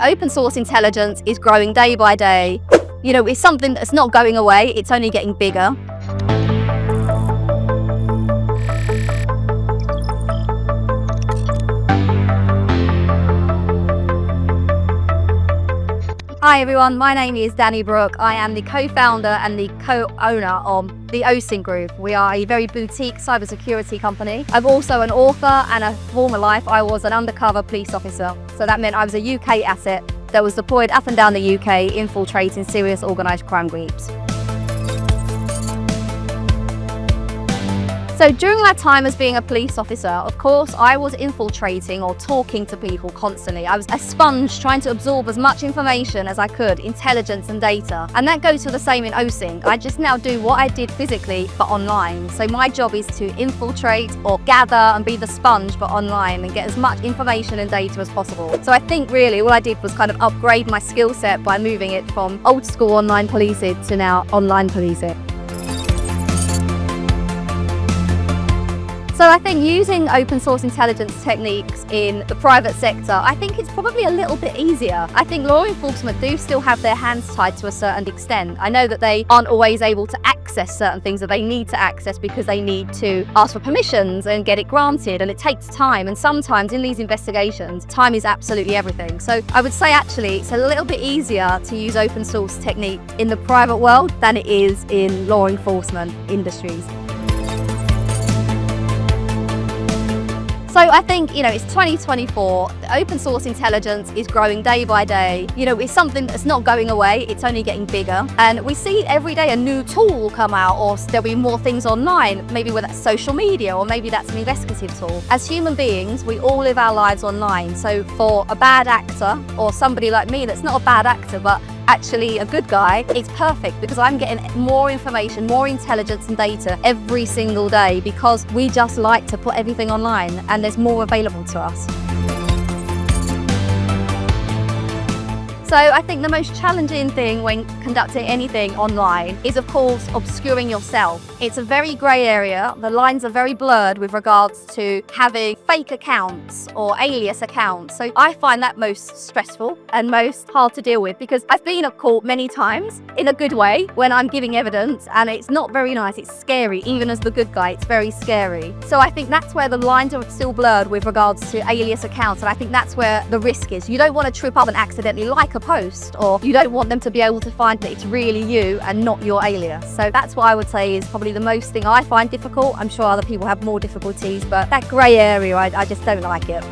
Open source intelligence is growing day by day. You know, it's something that's not going away, it's only getting bigger. Hi everyone, my name is Danni Brooke. I am the co-founder and the co-owner of the OSINT Group. We are a very boutique cybersecurity company. I'm also an author, and a former life I was an undercover police officer. So that meant I was a UK asset that was deployed up and down the UK, infiltrating serious organised crime groups. So during my time as being a police officer, of course, I was infiltrating or talking to people constantly. I was a sponge trying to absorb as much information as I could, intelligence and data. And that goes for the same in OSINT. I just now do what I did physically, but online. So my job is to infiltrate or gather and be the sponge, but online, and get as much information and data as possible. So I think really all I did was kind of upgrade my skill set by moving it from old school online policing to now online policing. So I think using open source intelligence techniques in the private sector, I think it's probably a little bit easier. I think law enforcement do still have their hands tied to a certain extent. I know that they aren't always able to access certain things that they need to access because they need to ask for permissions and get it granted, and it takes time. And sometimes in these investigations, time is absolutely everything. So I would say actually it's a little bit easier to use open source technique in the private world than it is in law enforcement industries. So I think, you know, it's 2024, the open source intelligence is growing day by day. You know, it's something that's not going away, it's only getting bigger. And we see every day a new tool will come out, or there'll be more things online, maybe whether that's social media, or maybe that's an investigative tool. As human beings, we all live our lives online. So for a bad actor, or somebody like me that's not a bad actor, but actually a good guy, it's perfect because I'm getting more information, more intelligence and data every single day, because we just like to put everything online and there's more available to us. So I think the most challenging thing when conducting anything online is, of course, obscuring yourself. It's a very grey area. The lines are very blurred with regards to having fake accounts or alias accounts. So I find that most stressful and most hard to deal with, because I've been at court many times in a good way when I'm giving evidence, and it's not very nice. It's scary. Even as the good guy, it's very scary. So I think that's where the lines are still blurred with regards to alias accounts, and I think that's where the risk is. You don't want to trip up and accidentally like a post, or you don't want them to be able to find that it's really you and not your alias. So that's what I would say is probably the most thing I find difficult. I'm sure other people have more difficulties, but that grey area, I just don't like it.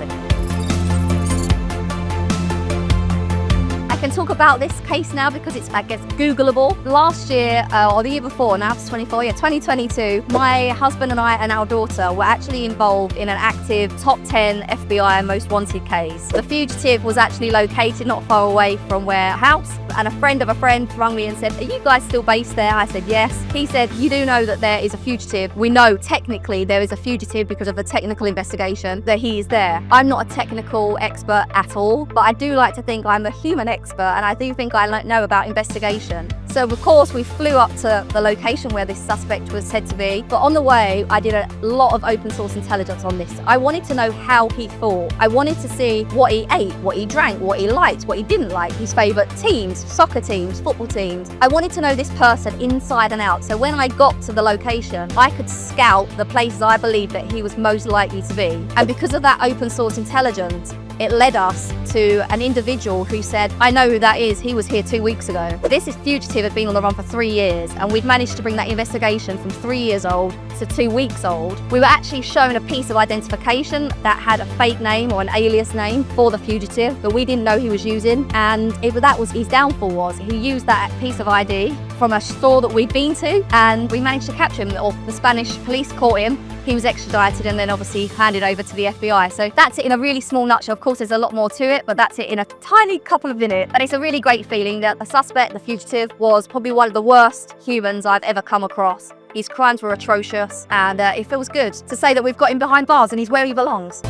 I can talk about this case now because it's, I guess, Googleable. Last year, or the year before, now it's 2022, my husband and I and our daughter were actually involved in an active top 10 FBI most wanted case. The fugitive was actually located not far away from our house, and a friend of a friend rang me and said, "Are you guys still based there?" I said, "Yes." He said, "You do know that there is a fugitive." We know technically there is a fugitive because of the technical investigation that he is there. I'm not a technical expert at all, but I do like to think I'm a human expert, and I do think I know about investigation. So of course we flew up to the location where this suspect was said to be, but on the way I did a lot of open source intelligence on this. I wanted to know how he thought. I wanted to see what he ate, what he drank, what he liked, what he didn't like, his favourite teams, soccer teams, football teams. I wanted to know this person inside and out, so when I got to the location I could scout the places I believed that he was most likely to be. And because of that open source intelligence, it led us to an individual who said, "I know who that is, he was here 2 weeks ago." This fugitive had been on the run for 3 years, and we'd managed to bring that investigation from 3 years old to 2 weeks old. We were actually shown a piece of identification that had a fake name or an alias name for the fugitive, but we didn't know he was using, and that was his downfall. Was he used that piece of ID from a store that we'd been to, and we managed to capture him, or the Spanish police caught him. He was extradited and then obviously handed over to the FBI. So that's it in a really small nutshell. Of course, there's a lot more to it, but that's it in a tiny couple of minutes. And it's a really great feeling that the suspect, the fugitive, was probably one of the worst humans I've ever come across. His crimes were atrocious, and it feels good to say that we've got him behind bars and he's where he belongs.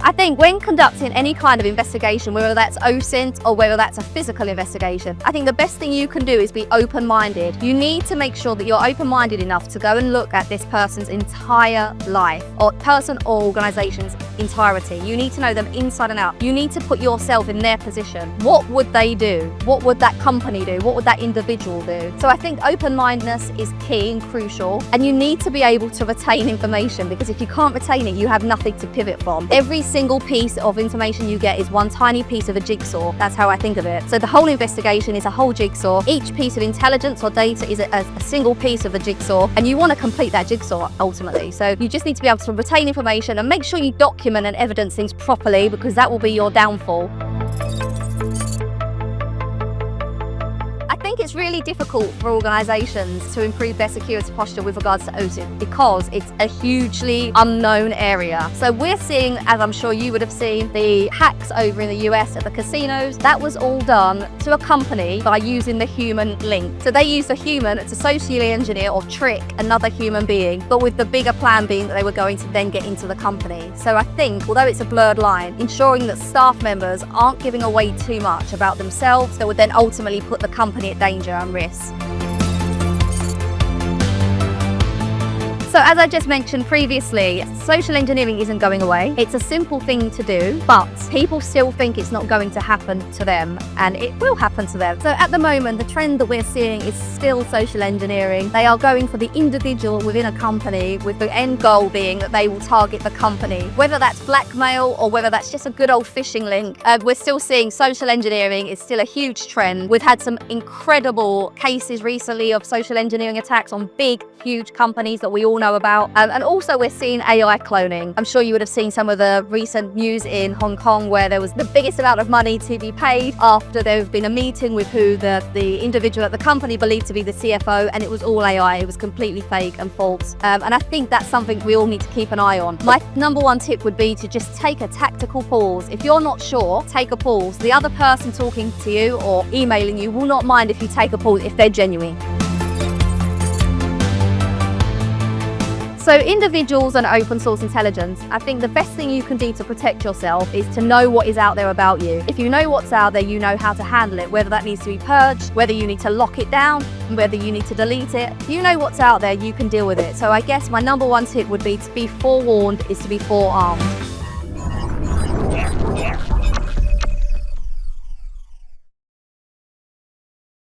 I think when conducting any kind of investigation, whether that's OSINT or whether that's a physical investigation, I think the best thing you can do is be open-minded. You need to make sure that you're open-minded enough to go and look at this person's entire life, or person or organization's entirety. You need to know them inside and out. You need to put yourself in their position. What would they do? What would that company do? What would that individual do? So I think open-mindedness is key and crucial, and you need to be able to retain information, because if you can't retain it, you have nothing to pivot from. Every single piece of information you get is one tiny piece of a jigsaw. That's how I think of it. So the whole investigation is a whole jigsaw. Each piece of intelligence or data is a single piece of the jigsaw, and you want to complete that jigsaw ultimately. So you just need to be able to retain information and make sure you document and evidence things properly, because that will be your downfall. I think it's really difficult for organisations to improve their security posture with regards to OSINT, because it's a hugely unknown area. So we're seeing, as I'm sure you would have seen, the hacks over in the US at the casinos. That was all done to a company by using the human link. So they used the human to socially engineer or trick another human being, but with the bigger plan being that they were going to then get into the company. So I think, although it's a blurred line, ensuring that staff members aren't giving away too much about themselves that would then ultimately put the company at danger and risk. So as I just mentioned previously, social engineering isn't going away. It's a simple thing to do, but people still think it's not going to happen to them, and it will happen to them. So at the moment, the trend that we're seeing is still social engineering. They are going for the individual within a company, with the end goal being that they will target the company. Whether that's blackmail or whether that's just a good old phishing link, we're still seeing social engineering is still a huge trend. We've had some incredible cases recently of social engineering attacks on big, huge companies that we all know about. And also we're seeing AI cloning. I'm sure you would have seen some of the recent news in Hong Kong where there was the biggest amount of money to be paid after there's been a meeting with who the individual at the company believed to be the CFO, and it was all AI. It was completely fake and false. And I think that's something we all need to keep an eye on. My number one tip would be to just take a tactical pause. If you're not sure, take a pause. The other person talking to you or emailing you will not mind if you take a pause if they're genuine. So individuals and open source intelligence, I think the best thing you can do to protect yourself is to know what is out there about you. If you know what's out there, you know how to handle it, whether that needs to be purged, whether you need to lock it down, whether you need to delete it. If you know what's out there, you can deal with it. So I guess my number one tip would be to be forewarned is to be forearmed.